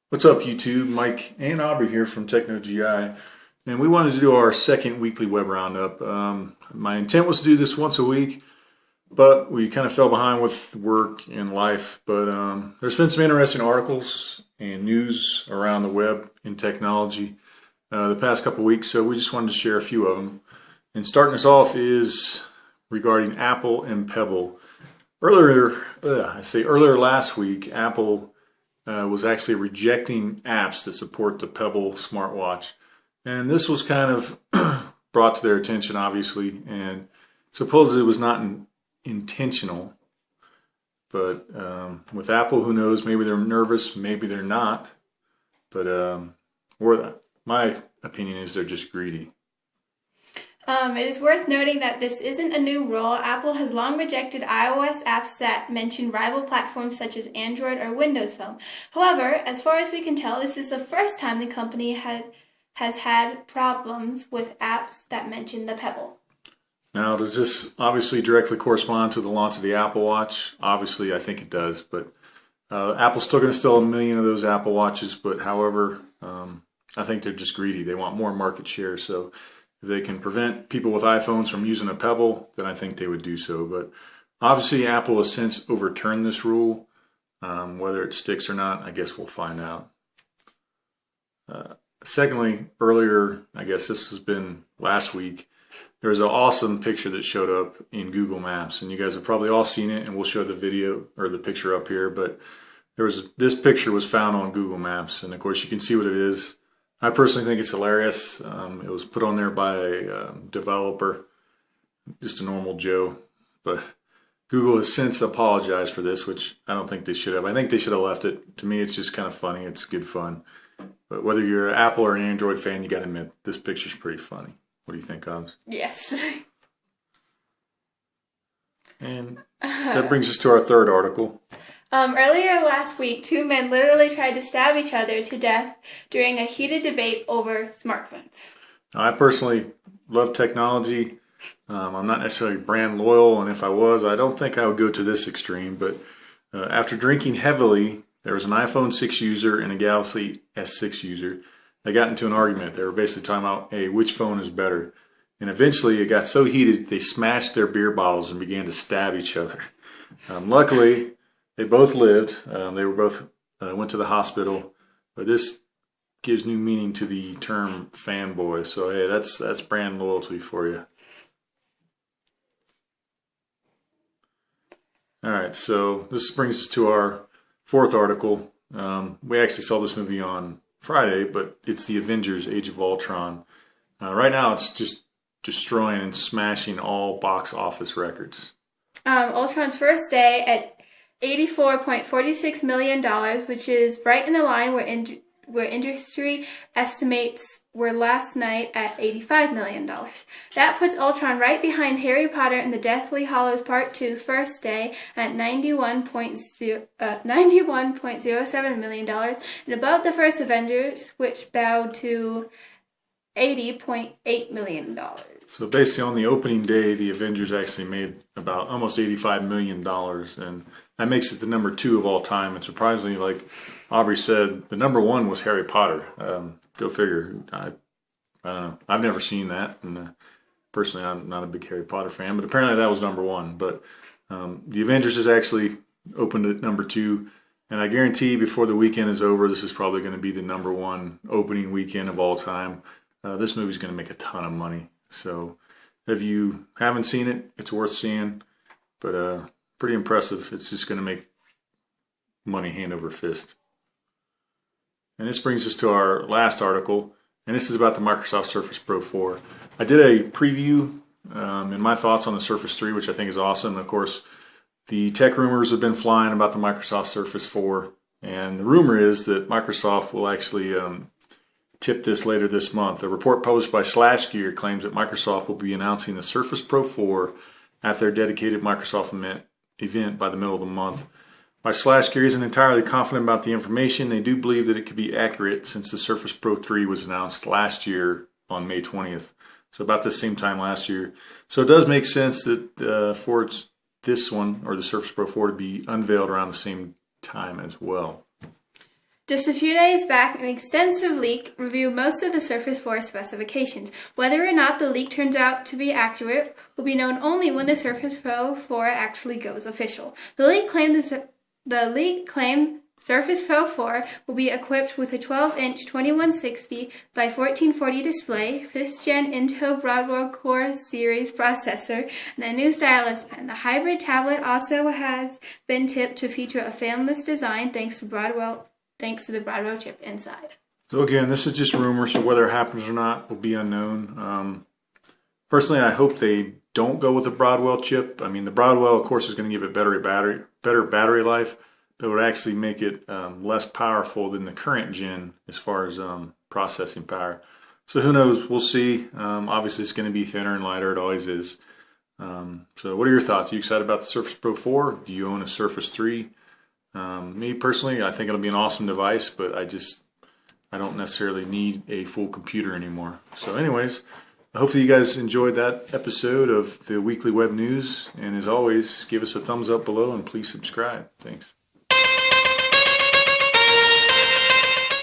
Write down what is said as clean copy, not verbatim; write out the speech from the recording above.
What's up, YouTube? Mike and Aubrey here from TechnoGI, and we wanted to do our second weekly web roundup. My intent was to do this once a week, but we kind of fell behind with work and life. But there's been some interesting articles and news around the web and technology the past couple of weeks, so we just wanted to share a few of them. And starting us off is regarding Apple and Pebble. Earlier last week, Apple was actually rejecting apps that support the Pebble smartwatch. And this was kind of brought to their attention, obviously, and supposedly it was not intentional. But with Apple, who knows? Maybe they're nervous, maybe they're not. But my opinion is they're just greedy. It is worth noting that this isn't a new rule. Apple has long rejected iOS apps that mention rival platforms such as Android or Windows Phone. However, as far as we can tell, this is the first time the company has had problems with apps that mention the Pebble. Now, does this obviously directly correspond to the launch of the Apple Watch? Obviously, I think it does, but Apple's still going to sell 1 million of those Apple Watches, but however, I think they're just greedy. They want more market share, so if they can prevent people with iPhones from using a Pebble, then I think they would do so. But obviously, Apple has since overturned this rule. Whether it sticks or not, I guess we'll find out. Secondly, earlier, I guess this has been last week, there was an awesome picture that showed up in Google Maps, and you guys have probably all seen it, and we'll show the video or the picture up here. But this picture was found on Google Maps, and of course you can see what it is. I personally think it's hilarious. It was put on there by a developer, just a normal Joe. But Google has since apologized for this, which I don't think they should have. I think they should have left it. To me, it's just kind of funny. It's good fun. But whether you're an Apple or an Android fan, you got to admit, this picture's pretty funny. What do you think, Oz? Yes. And that brings us to our third article. Earlier last week, two men literally tried to stab each other to death during a heated debate over smartphones. Now, I personally love technology. I'm not necessarily brand loyal, and if I was, I don't think I would go to this extreme. But after drinking heavily, there was an iPhone 6 user and a Galaxy S6 user. They got into an argument. They were basically talking about, hey, which phone is better? And eventually it got so heated, they smashed their beer bottles and began to stab each other. Luckily, they both lived. They were both went to the hospital. But this gives new meaning to the term fanboy. So, hey, that's brand loyalty for you. All right, so this brings us to our fourth article. We actually saw this movie on Friday, but it's the Avengers: Age of Ultron. Right now, it's just destroying and smashing all box office records. Ultron's first day at $84.46 million, which is right in the line where industry estimates were last night at $85 million. That puts Ultron right behind Harry Potter and the Deathly Hallows Part 2's first day at $91.07 million, and above the first Avengers, which bowed to $80.8 million. So basically on the opening day, the Avengers actually made about almost $85 million, and that makes it the number 2 of all time. And surprisingly, like Aubrey said, the number 1 was Harry Potter. Go figure. I don't know. I've never seen that, and personally, I'm not a big Harry Potter fan, but apparently that was number 1. But the Avengers is actually opened at number 2, and I guarantee before the weekend is over, this is probably going to be the number 1 opening weekend of all time. This movie's going to make a ton of money. So if you haven't seen it, it's worth seeing, but pretty impressive. It's just going to make money hand over fist. And this brings us to our last article, and this is about the Microsoft Surface Pro 4. I did a preview and my thoughts on the Surface 3, which I think is awesome. Of course, the tech rumors have been flying about the Microsoft Surface 4, and the rumor is that Microsoft will actually tip this later this month. A report published by SlashGear claims that Microsoft will be announcing the Surface Pro 4 at their dedicated Microsoft event by the middle of the month. While SlashGear isn't entirely confident about the information, they do believe that it could be accurate since the Surface Pro 3 was announced last year on May 20th. So about the same time last year. So it does make sense that for this one, or the Surface Pro 4, to be unveiled around the same time as well. Just a few days back, an extensive leak reviewed most of the Surface 4 specifications. Whether or not the leak turns out to be accurate will be known only when the Surface Pro 4 actually goes official. The leak claimed Surface Pro 4 will be equipped with a 12-inch 2160 by 1440 display, 5th-gen Intel Broadwell Core series processor, and a new stylus pen. The hybrid tablet also has been tipped to feature a fanless design thanks to the Broadwell chip inside. So again, this is just rumors, so whether it happens or not will be unknown. Personally, I hope they don't go with the Broadwell chip. I mean, the Broadwell, of course, is going to give it better battery life, but it would actually make it less powerful than the current gen as far as processing power. So who knows? We'll see. Obviously, it's going to be thinner and lighter. It always is. So what are your thoughts? Are you excited about the Surface Pro 4? Do you own a Surface 3? Me personally, I think it'll be an awesome device, but I don't necessarily need a full computer anymore. So anyways, hopefully you guys enjoyed that episode of the Weekly Web News. And as always, give us a thumbs up below and please subscribe. Thanks.